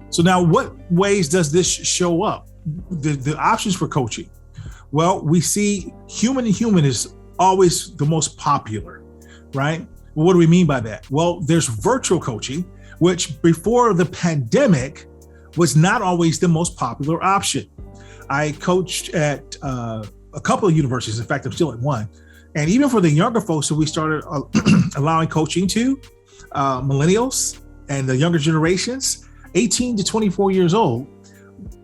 So now what ways does this show up? The options for coaching. Well, we see human to human is always the most popular, right? Well, what do we mean by that? Well, there's virtual coaching, which before the pandemic was not always the most popular option. I coached at a couple of universities. In fact, I'm still at one. And even for the younger folks who we started allowing coaching to, millennials and the younger generations, 18 to 24 years old,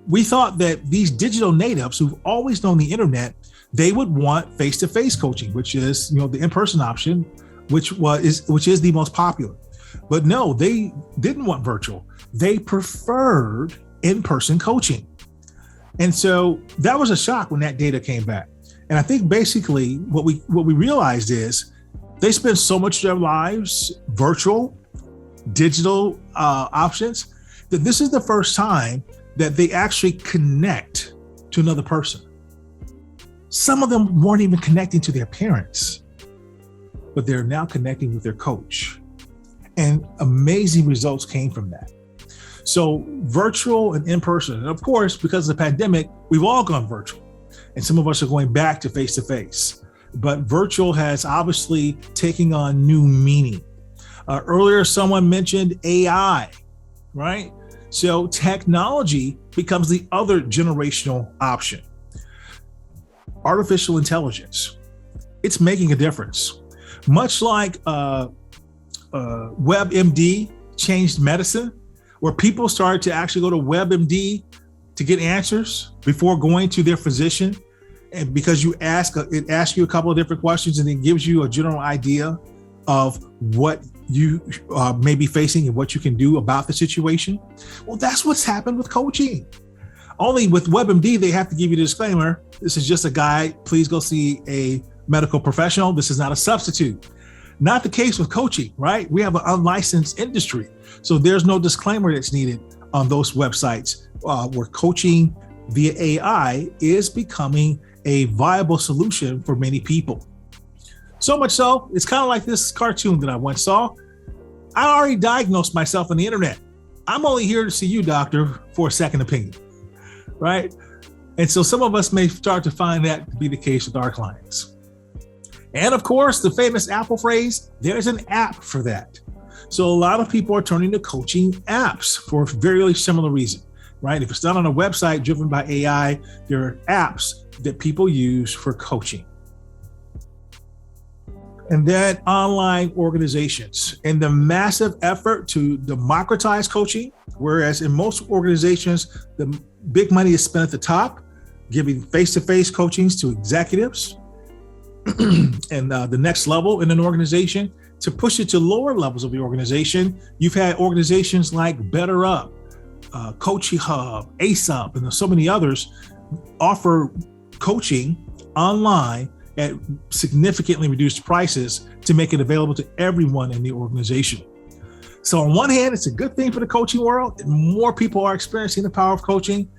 we thought that these digital natives who've always known the internet, they would want face-to-face coaching, which is, the in-person option, which is the most popular. But no, they didn't want virtual. They preferred in-person coaching. And so that was a shock when that data came back. And I think basically what we realized is they spend so much of their lives virtual, digital options, that this is the first time that they actually connect to another person. Some of them weren't even connecting to their parents, but they're now connecting with their coach. And amazing results came from that. So virtual and in-person. And of course, because of the pandemic, we've all gone virtual. And some of us are going back to face-to-face. But virtual has obviously taken on new meaning. Earlier, someone mentioned AI, right? So technology becomes the other generational option. Artificial intelligence, it's making a difference. Much like WebMD changed medicine, where people started to actually go to WebMD to get answers before going to their physician. And because it asks you a couple of different questions and then gives you a general idea of what you may be facing and what you can do about the situation. Well, that's what's happened with coaching. Only with WebMD, they have to give you the disclaimer. This is just a guide. Please go see a medical professional. This is not a substitute. Not the case with coaching, right? We have an unlicensed industry. So there's no disclaimer that's needed on those websites where coaching via AI is becoming a viable solution for many people. So much so, it's kind of like this cartoon that I once saw. I already diagnosed myself on the internet. I'm only here to see you, doctor, for a second opinion, right? And so some of us may start to find that to be the case with our clients. And of course, the famous Apple phrase, there's an app for that. So a lot of people are turning to coaching apps for a very similar reason, right? If it's not on a website driven by AI, there are apps that people use for coaching. And then online organizations and the massive effort to democratize coaching, whereas in most organizations, the big money is spent at the top, giving face-to-face coachings to executives and the next level in an organization. To push it to lower levels of the organization, you've had organizations like BetterUp, Coaching Hub, AceUp, and so many others offer coaching online at significantly reduced prices to make it available to everyone in the organization. So on one hand, it's a good thing for the coaching world, and more people are experiencing the power of coaching.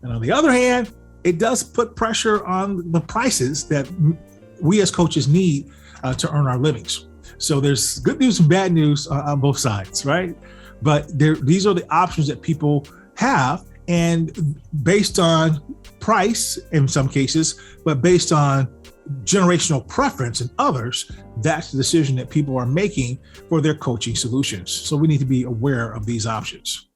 And on the other hand, it does put pressure on the prices that we as coaches need to earn our livings. So there's good news and bad news on both sides, right? But these are the options that people have, and based on price in some cases, but based on generational preference in others, that's the decision that people are making for their coaching solutions. So we need to be aware of these options.